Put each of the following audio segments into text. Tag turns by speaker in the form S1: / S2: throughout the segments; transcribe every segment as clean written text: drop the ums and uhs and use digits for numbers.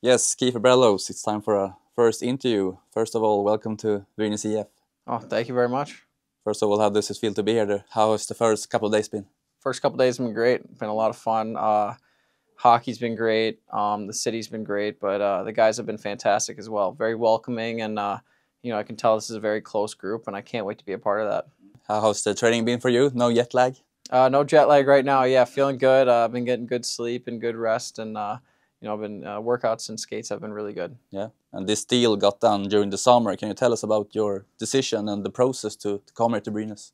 S1: Yes, Kieffer Bellows, it's time for a first interview. First of all, welcome to BRUINS EF.
S2: Oh, thank you very much.
S1: First of all, how does it feel to be here? How has the first couple of days been?
S2: First couple days have been great. Been a lot of fun. Hockey's been great. The city's been great, but the guys have been fantastic as well. Very welcoming, and I can tell this is a very close group, and I can't wait to be a part of that.
S1: How's the training been for you? No jet lag?
S2: No jet lag right now. Yeah, feeling good. I've been getting good sleep and good rest, and I've been workouts and skates have been really good.
S1: Yeah, and this deal got done during the summer. Can you tell us about your decision and the process to come here to Brynäs?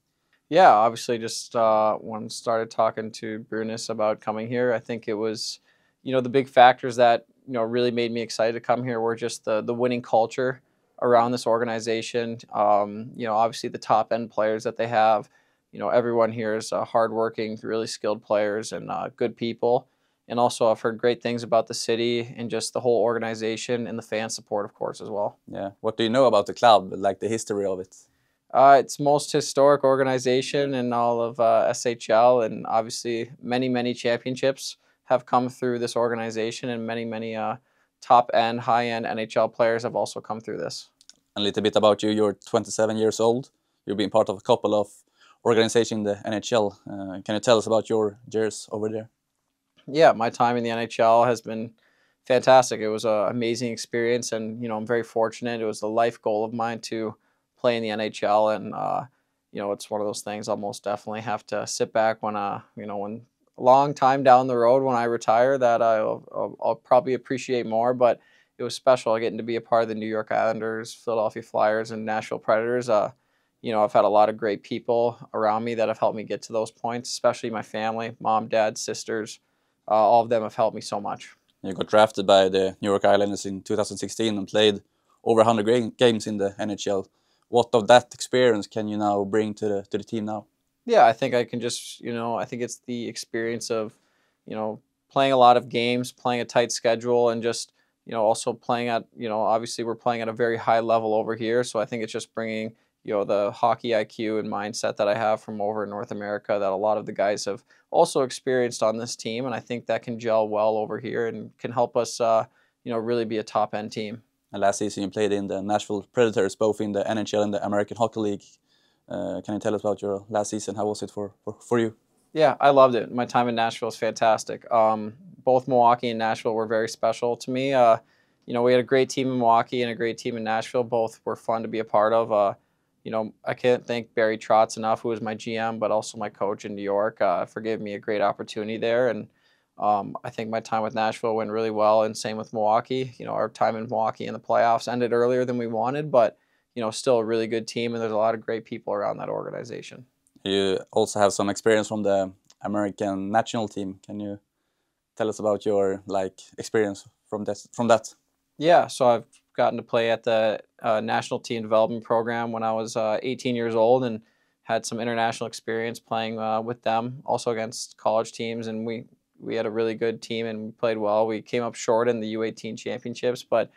S2: Yeah, obviously, just when I started talking to Brynäs about coming here, I think it was, the big factors that really made me excited to come here were just the winning culture around this organization. Obviously the top end players that they have. Everyone here is hardworking, really skilled players and good people. And also, I've heard great things about the city and just the whole organization and the fan support, of course, as well.
S1: Yeah, what do you know about the club, like the history of it?
S2: It's most historic organization in all of SHL, and obviously many championships have come through this organization, and many top-end, high-end NHL players have also come through this.
S1: A little bit about you. You're 27 years old. You've been part of a couple of organizations in the NHL. Can you tell us about your years over there?
S2: Yeah, my time in the NHL has been fantastic. It was an amazing experience, and I'm very fortunate. It was a life goal of mine to play in the NHL, and it's one of those things I'll most definitely have to sit back when when a long time down the road when I retire that I'll probably appreciate more. But it was special getting to be a part of the New York Islanders, Philadelphia Flyers, and Nashville Predators. I've had a lot of great people around me that have helped me get to those points, especially my family, mom, dad, sisters. All of them have helped me so much.
S1: You got drafted by the New York Islanders in 2016 and played over 100 games in the NHL. What of that experience can you now bring to the team now?
S2: Yeah, I think I can just, I think it's the experience of, playing a lot of games, playing a tight schedule, and just, also playing at, obviously we're playing at a very high level over here. So I think it's just bringing, the hockey IQ and mindset that I have from over in North America that a lot of the guys have also experienced on this team. And I think that can gel well over here and can help us, really be a top end team.
S1: And last season you played in the Nashville Predators, both in the NHL and the American Hockey League. Can you tell us about your last season? How was it for you?
S2: Yeah, I loved it. My time in Nashville was fantastic. Both Milwaukee and Nashville were very special to me. We had a great team in Milwaukee and a great team in Nashville. Both were fun to be a part of. I can't thank Barry Trotz enough, who was my GM, but also my coach in New York, for giving me a great opportunity there. And I think my time with Nashville went really well, and same with Milwaukee. Our time in Milwaukee in the playoffs ended earlier than we wanted, but still a really good team, and there's a lot of great people around that organization.
S1: You also have some experience from the American national team. Can you tell us about your experience from that?
S2: Yeah, so I've gotten to play at the National Team Development Program when I was 18 years old, and had some international experience playing with them, also against college teams, and we had a really good team and we played well. We came up short in the U18 championships, but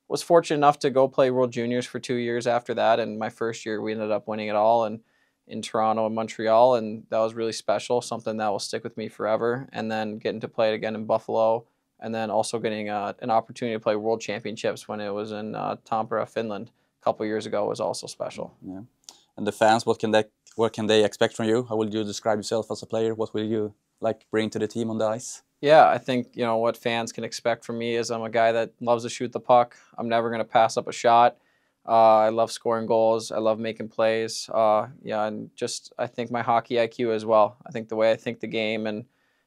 S2: was fortunate enough to go play World Juniors for 2 years after that. And my first year, we ended up winning it all in Toronto and Montreal, and that was really special, something that will stick with me forever. And then getting to play it again in Buffalo, and then also getting an opportunity to play World Championships when it was in Tampere, Finland, a couple years ago was also special.
S1: Yeah. And the fans, what can they expect from you? How will you describe yourself as a player? What will you bring to the team on the ice?
S2: Yeah, I think, what fans can expect from me is I'm a guy that loves to shoot the puck. I'm never going to pass up a shot. I love scoring goals. I love making plays. And just I think my hockey IQ as well. I think the way I think the game and,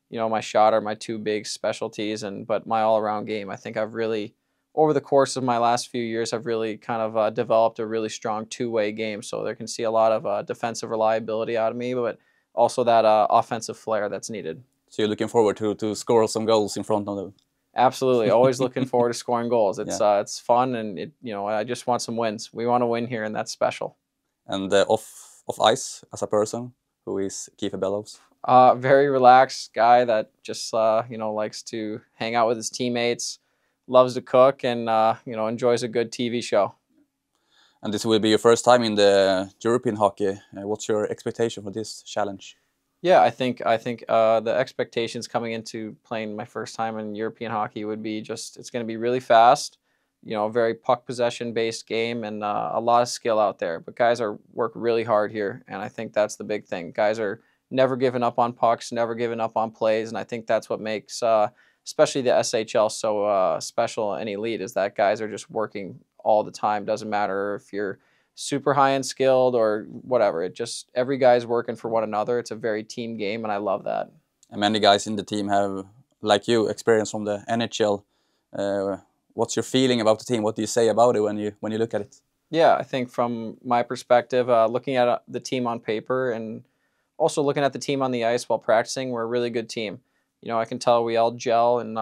S2: my shot are my two big specialties, but my all-around game. I think I've really, over the course of my last few years, I've really kind of developed a really strong two-way game. So they can see a lot of defensive reliability out of me, but also that offensive flair that's needed.
S1: So you're looking forward to score some goals in front of them?
S2: Absolutely. Always looking forward to scoring goals. It's fun, and I just want some wins. We want to win here, and that's special.
S1: And off ice, as a person, who is Kieffer Bellows?
S2: Very relaxed guy that just likes to hang out with his teammates, loves to cook, and enjoys a good TV show.
S1: And this will be your first time in the European hockey. What's your expectation for this challenge?
S2: Yeah, I think the expectations coming into playing my first time in European hockey would be just it's going to be really fast, very puck possession based game and a lot of skill out there. But guys are work really hard here, and I think that's the big thing. Guys are never giving up on pucks, never giving up on plays, and I think that's what makes especially the SHL so special and elite is that guys are just working all the time. Doesn't matter if you're super high end skilled or whatever. It just every guy's working for one another. It's a very team game, and I love that.
S1: And many guys in the team have, like you, experience from the NHL. What's your feeling about the team? What do you say about it when you look at it?
S2: Yeah, I think from my perspective, looking at the team on paper and also looking at the team on the ice while practicing, we're a really good team. I can tell we all gel and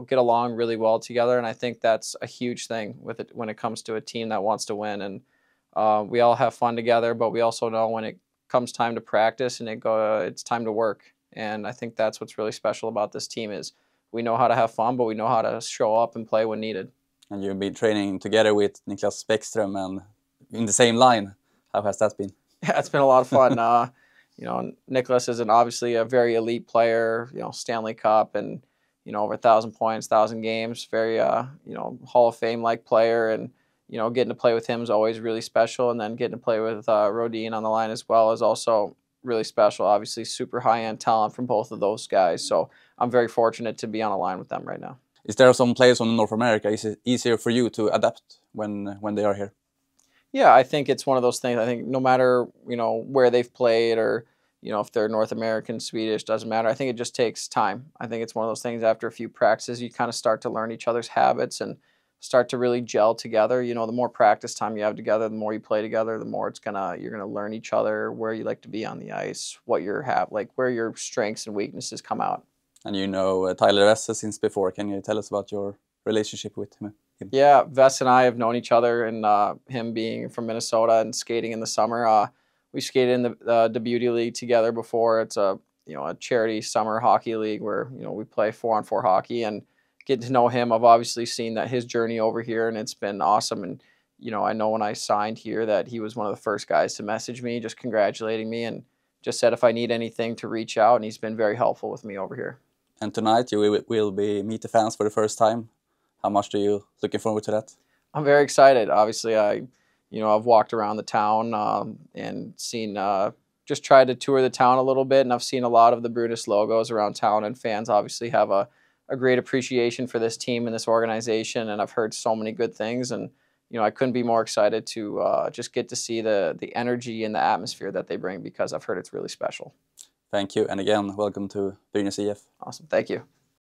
S2: get along really well together, and I think that's a huge thing with it when it comes to a team that wants to win. And we all have fun together, but we also know when it comes time to practice and it's time to work. And I think that's what's really special about this team is we know how to have fun, but we know how to show up and play when needed.
S1: And you've been training together with Niklas Bäckström and in the same line. How has that been?
S2: Yeah, it's been a lot of fun. Nicholas is obviously a very elite player, Stanley Cup and, over 1,000 points, 1,000 games, very, Hall of Fame-like player. And, getting to play with him is always really special. And then getting to play with Rodin on the line as well is also really special. Obviously, super high-end talent from both of those guys. So I'm very fortunate to be on a line with them right now.
S1: Is there some players from North America? Is it easier for you to adapt when they are here?
S2: Yeah, I think it's one of those things. I think no matter, where they've played or, if they're North American, Swedish, doesn't matter. I think it just takes time. I think it's one of those things after a few practices, you kind of start to learn each other's habits and start to really gel together. The more practice time you have together, the more you play together, the more you're gonna learn each other, where you like to be on the ice, what where your strengths and weaknesses come out.
S1: And Tyler Vesse since before. Can you tell us about your relationship with him?
S2: Yeah, Vess and I have known each other, and him being from Minnesota and skating in the summer. We skated in the Beauty League together before. It's a charity summer hockey league where we play 4-on-4 hockey. And getting to know him, I've obviously seen that his journey over here, and it's been awesome. And I know when I signed here that he was one of the first guys to message me, just congratulating me, and just said if I need anything to reach out. And he's been very helpful with me over here.
S1: And tonight you will be meet the fans for the first time. How much are you looking forward to that?
S2: I'm very excited. Obviously, I've walked around the town and seen, just tried to tour the town a little bit, and I've seen a lot of the Brynäs logos around town, and fans obviously have a great appreciation for this team and this organization, and I've heard so many good things, and I couldn't be more excited to just get to see the energy and the atmosphere that they bring because I've heard it's really special.
S1: Thank you, and again, welcome to Brynäs IF.
S2: Awesome, thank you.